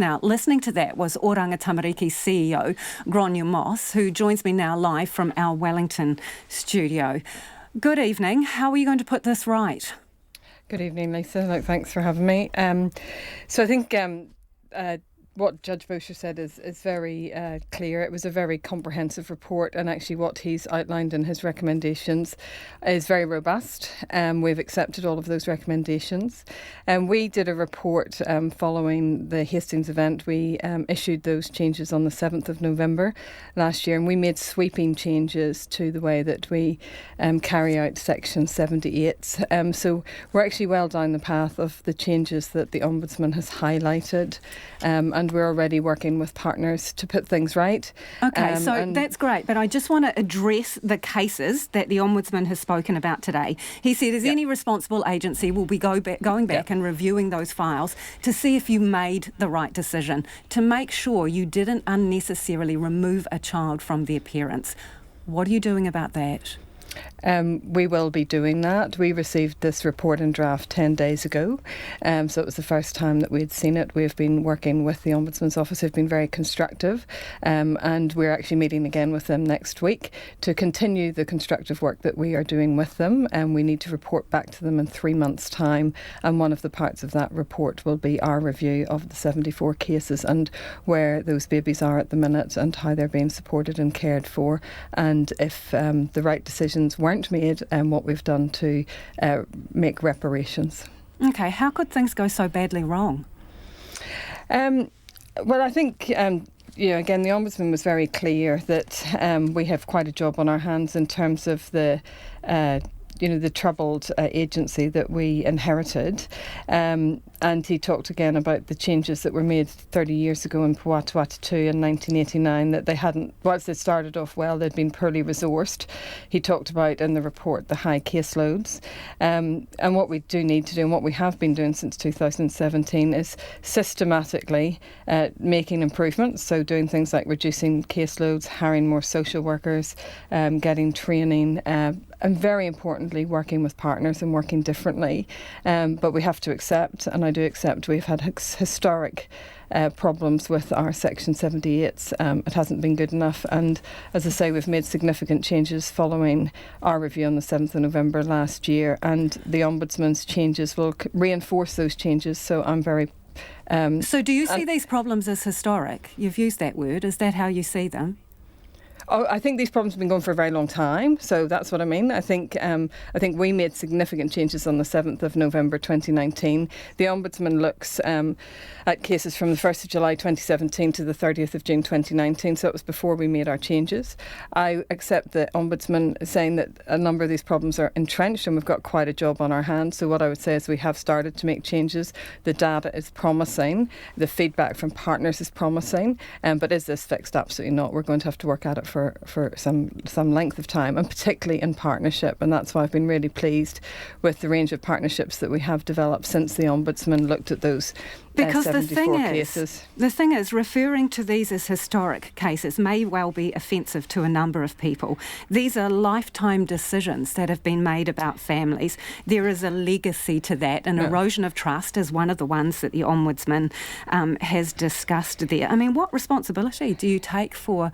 Now, listening to that was Oranga Tamariki CEO, Grainne Moss, who joins me now live from our Wellington studio. Good evening. How are you going to put this right? Good evening, Lisa. Thanks for having me. So I think what Judge Bosher said is very clear. It was a very comprehensive report, and actually what he's outlined in his recommendations is very robust. We've accepted all of those recommendations. We did a report following the Hastings event. We issued those changes on the 7th of November last year, and we made sweeping changes to the way that we carry out Section 78. So we're actually well down the path of the changes that the Ombudsman has highlighted, and we're already working with partners to put things right. Okay, so that's great, but I just want to address the cases that the Ombudsman has spoken about today. He said as any responsible agency will be going back and reviewing those files to see if you made the right decision, to make sure you didn't unnecessarily remove a child from their parents. What are you doing about that? We will be doing that. We received this report in draft 10 days ago, so it was the first time that we had seen it. We've been working with the Ombudsman's Office, who've been very constructive, and we're actually meeting again with them next week to continue the constructive work that we are doing with them, and we need to report back to them in 3 months' time, and one of the parts of that report will be our review of the 74 cases and where those babies are at the minute and how they're being supported and cared for, and if the right decisions weren't made and what we've done to make reparations. Okay, how could things go so badly wrong? Well, I think again, the Ombudsman was very clear that we have quite a job on our hands in terms of the troubled agency that we inherited. And he talked again about the changes that were made 30 years ago in Pōwatuata 2 in 1989, that they hadn't, whilst they started off well, they'd been poorly resourced. He talked about in the report the high caseloads. And what we do need to do, and what we have been doing since 2017, is systematically making improvements. So doing things like reducing caseloads, hiring more social workers, getting training, and very importantly, working with partners and working differently. But we have to accept, and I do accept, we've had historic problems with our Section 78s. It hasn't been good enough. And as I say, we've made significant changes following our review on the 7th of November last year. And the Ombudsman's changes will reinforce those changes. So I'm very... So do you see these problems as historic? You've used that word. Is that how you see them? Oh, I think these problems have been going for a very long time, so that's what I mean. I think we made significant changes on the 7th of November 2019. The Ombudsman looks at cases from the 1st of July 2017 to the 30th of June 2019, so it was before we made our changes. I accept the Ombudsman saying that a number of these problems are entrenched and we've got quite a job on our hands. So what I would say is we have started to make changes. The data is promising. The feedback from partners is promising. But is this fixed? Absolutely not. We're going to have to work at it for some length of time, and particularly in partnership. And that's why I've been really pleased with the range of partnerships that we have developed since the Ombudsman looked at those because 74 cases. The thing is, referring to these as historic cases may well be offensive to a number of people. These are lifetime decisions that have been made about families. There is a legacy to that, and erosion of trust is one of the ones that the Ombudsman has discussed there. I mean, what responsibility do you take for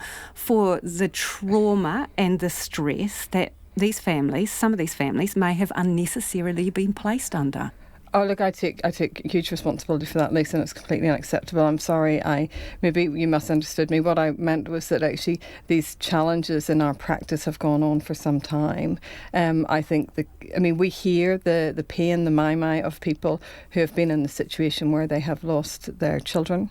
the trauma and the stress that these families, some of these families, may have unnecessarily been placed under? Oh, look, I take huge responsibility for that, Lisa, and it's completely unacceptable. I'm sorry, maybe you misunderstood me. What I meant was that actually these challenges in our practice have gone on for some time. I think we hear the pain, the mai of people who have been in the situation where they have lost their children.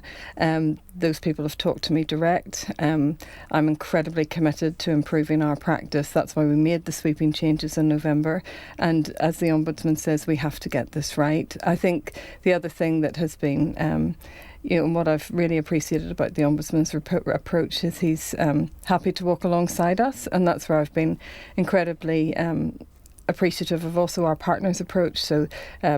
Those people have talked to me direct. I'm incredibly committed to improving our practice. That's why we made the sweeping changes in November. And as the Ombudsman says, we have to get this right. I think the other thing that has been, and what I've really appreciated about the Ombudsman's approach is he's happy to walk alongside us, and that's where I've been incredibly appreciative of also our partners' approach. So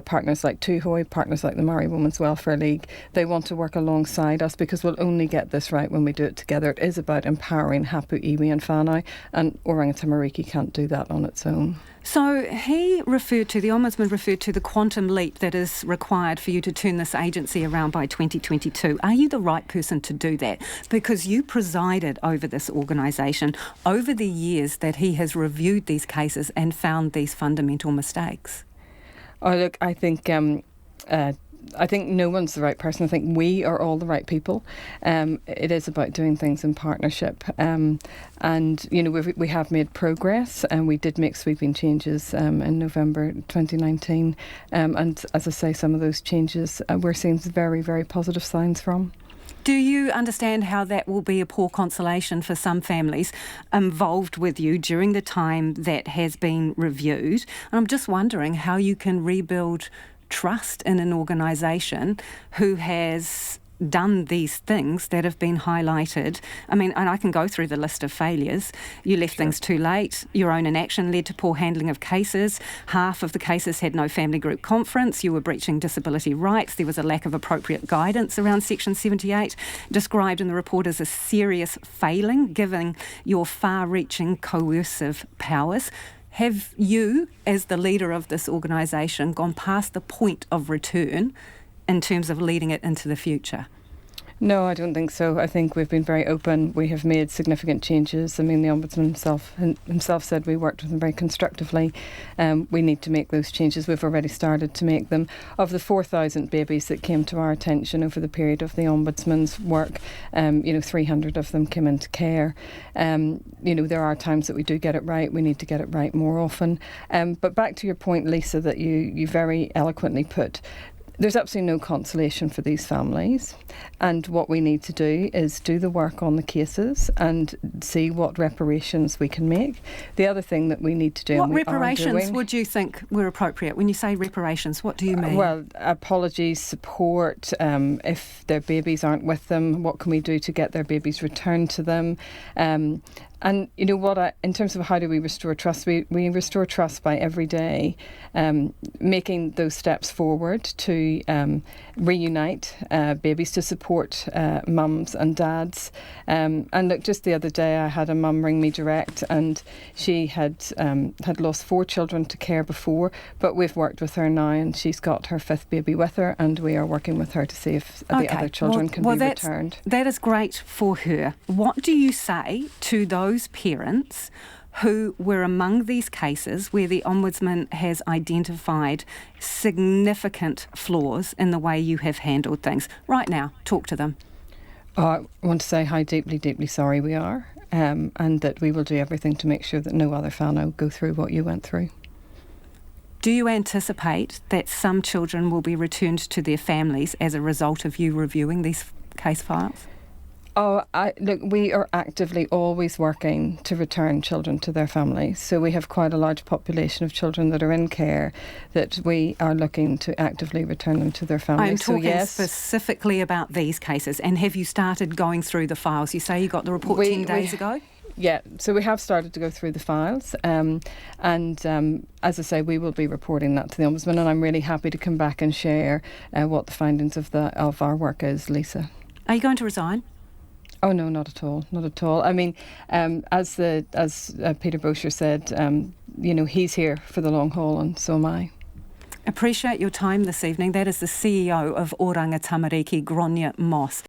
partners like Tūhoe, partners like the Māori Women's Welfare League, they want to work alongside us because we'll only get this right when we do it together. It is about empowering hapu, iwi and whānau, and Oranga Tamariki can't do that on its own. So the Ombudsman referred to the quantum leap that is required for you to turn this agency around by 2022. Are you the right person to do that? Because you presided over this organisation over the years that he has reviewed these cases and found these fundamental mistakes. Oh, look, I think no one's the right person. I think we are all the right people. It is about doing things in partnership. And, we have made progress, and we did make sweeping changes in November 2019. And as I say, some of those changes we're seeing very, very positive signs from. Do you understand how that will be a poor consolation for some families involved with you during the time that has been reviewed? And I'm just wondering how you can rebuild trust in an organisation who has done these things that have been highlighted. I mean, and I can go through the list of failures. You left things too late. Your own inaction led to poor handling of cases. Half of the cases had no family group conference. You were breaching disability rights. There was a lack of appropriate guidance around Section 78, described in the report as a serious failing, given your far-reaching coercive powers. Have you, as the leader of this organisation, gone past the point of return in terms of leading it into the future? No, I don't think so. I think we've been very open. We have made significant changes. I mean, the Ombudsman himself said we worked with him very constructively. We need to make those changes. We've already started to make them. Of the 4,000 babies that came to our attention over the period of the Ombudsman's work, 300 of them came into care. There are times that we do get it right. We need to get it right more often. But back to your point, Lisa, that you very eloquently put, there's absolutely no consolation for these families, and what we need to do is do the work on the cases and see what reparations we can make. The other thing that we need to do... What reparations would you think were appropriate? When you say reparations, what do you mean? Well, apologies, support. If their babies aren't with them, what can we do to get their babies returned to them? And you know what, in terms of how do we restore trust, we restore trust by every day making those steps forward to reunite babies, to support mums and dads. And look, just the other day I had a mum ring me direct, and she had lost 4 children to care before, but we've worked with her now and she's got her 5th baby with her, and we are working with her to see if the other children can be returned. That is great for her. What do you say to those parents who were among these cases where the Ombudsman has identified significant flaws in the way you have handled things? Right now, talk to them. I want to say how deeply, deeply sorry we are, and that we will do everything to make sure that no other whānau go through what you went through. Do you anticipate that some children will be returned to their families as a result of you reviewing these case files? Look, we are actively always working to return children to their families. So we have quite a large population of children that are in care that we are looking to actively return them to their families. I'm talking specifically about these cases. And have you started going through the files? You say you got the report 10 days ago? Yeah, so we have started to go through the files, and as I say, we will be reporting that to the Ombudsman, and I'm really happy to come back and share what the findings of our work is, Lisa. Are you going to resign? Oh no, not at all, not at all. I mean, as Peter Bosher said, he's here for the long haul, and so am I. Appreciate your time this evening. That is the CEO of Oranga Tamariki, Grainne Moss.